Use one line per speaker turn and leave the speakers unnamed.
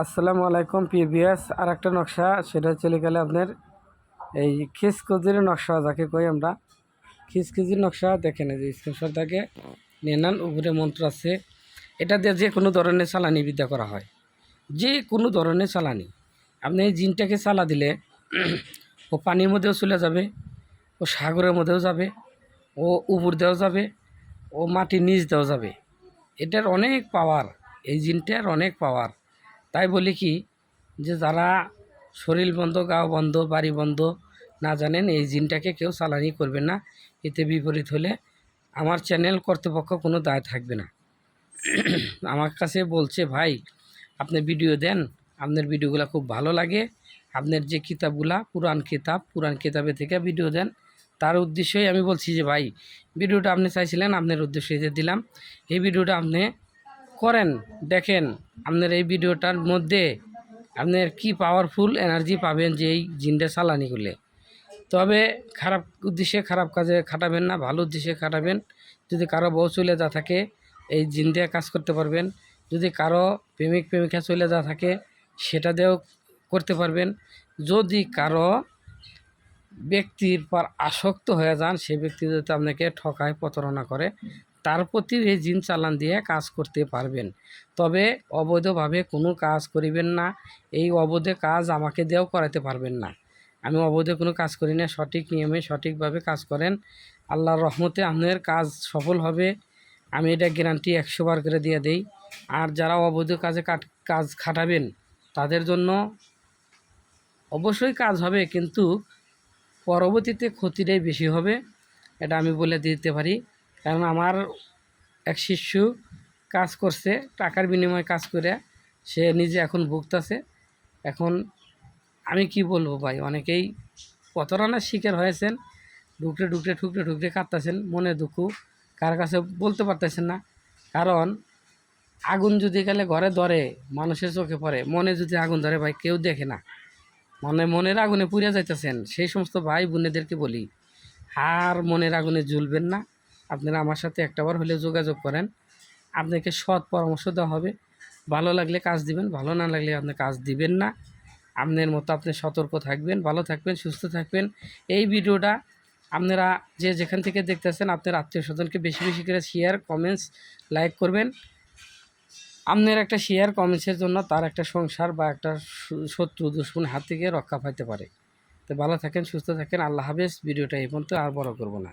আসসালামু আলাইকুম পিবিএস। আর একটা নকশা, সেটা চলে গেলে আপনার এই খিচকুজির নকশা, যাকে কই আমরা খিচকুজির নকশা। দেখেন এই যে স্ক্রিনশট থেকে নিয়ে নেন, উপরে মন্ত্র আছে। এটা দিয়ে যে কোনো ধরনের চালানি বিদ্যা করা হয়, যে কোনো ধরনের চালানি। আপনি এই জিনটাকে চালা দিলে ও পানির মধ্যেও চলে যাবে, ও সাগরের মধ্যেও যাবে, ও উপর দিয়েও যাবে, ও মাটির নিচ দিয়েও যাবে। এটার অনেক পাওয়ার, এই জিনটার অনেক পাওয়ার। তাই বলি কি, যে যারা শরীর বন্ধ, গাও বন্ধ, বাড়ি বন্ধ না জানেন, এই জিনটাকে কেউ চালানি করবেন না। এতে বিপরীত হলে আমার চ্যানেল কর্তৃপক্ষ কোনো দায় থাকবে না। আমার কাছে বলছে, ভাই আপনি ভিডিও দেন, আপনার ভিডিওগুলো খুব ভালো লাগে, আপনার যে কিতাবগুলা পুরাণ কিতাবে থেকে ভিডিও দেন। তার উদ্দেশ্যই আমি বলছি যে ভাই, ভিডিওটা আপনি চাইছিলেন, আপনার উদ্দেশ্যে দিলাম। এই ভিডিওটা আপনি করেন, দেখেন আপনার এই ভিডিওটার মধ্যে আপনার কি পাওয়ারফুল এনার্জি পাবেন যে এই জিনটা চালানি করলে। তবে খারাপ উদ্দেশ্যে, খারাপ কাজে খাটাবেন না, ভালো উদ্দেশ্যে খাটাবেন। যদি কারো বউ চলে যা থাকে, এই জিন দিয়ে কাজ করতে পারবেন। যদি কারো প্রেমিকা চলে যা থাকে, সেটা দিয়েও করতে পারবেন। যদি কারো ব্যক্তির পর আসক্ত হয়ে যান, সেই ব্যক্তি যদি আপনাকে ঠকায়, প্রতারণা করে, তার প্রতি এই জিন চালান দিয়ে কাজ করতে পারবেন। তবে অবৈধভাবে কোনো কাজ করিবেন না। এই অবৈধ কাজ আমাকে দিয়েও করাতে পারবেন না। আমি অবৈধ কোনো কাজ করি না। সঠিক নিয়মে সঠিকভাবে কাজ করেন, আল্লাহর রহমতে আপনার কাজ সফল হবে। আমি এটা গ্যারান্টি 100 বার করে দিয়ে দেই। আর যারা অবৈধ কাজ খাটাবেন, তাদের জন্য অবশ্যই কাজ হবে, কিন্তু পরবর্তীতে ক্ষতিটাই বেশি হবে, এটা আমি বলে দিতে পারি। কারণ আমার এক শিষ্য কাজ করছে, টাকার বিনিময়ে কাজ করে সে নিজে এখন ভুগতেছে। এখন আমি কি বলবো ভাই, অনেকেই প্রতারণার শিকার হয়েছেন, ঠুকরে কাঁদতেছেন, মনে দুঃখ কার কাছে বলতে পারতেছেন না। কারণ আগুন যদি গেলে ঘরে ধরে, মানুষের চোখে পড়ে, মনে যদি আগুন ধরে ভাই, কেউ দেখে না, মনের আগুনে পুড়ে যাইতেছেন। সেই সমস্ত ভাই বোনেদেরকে বলি, আর মনের আগুনে জ্বলবেন না। আপনারা আমার সাথে একটাবার হলে যোগাযোগ করেন, আপনাকে সৎ পরামর্শ দেওয়া হবে। ভালো লাগলে কাজ দিবেন, ভালো না লাগলে আপনি কাজ দিবেন না। আপনার মতো আপনি সতর্ক থাকবেন, ভালো থাকবেন, সুস্থ থাকবেন। এই ভিডিওটা আপনারা যে যেখান থেকে দেখতেছেন, আপনার আত্মীয় স্বজনকে বেশি বেশি করে শেয়ার, কমেন্টস, লাইক করবেন। আপনার একটা শেয়ার, কমেন্টসের জন্য তার একটা সংসার বা একটা শত্রু দুশ্মন হাত থেকে রক্ষা পাইতে পারে। তো ভালো থাকেন, সুস্থ থাকেন, আল্লাহ হাফেজ। ভিডিওটা এই পর্যন্ত, আর বড় করব না।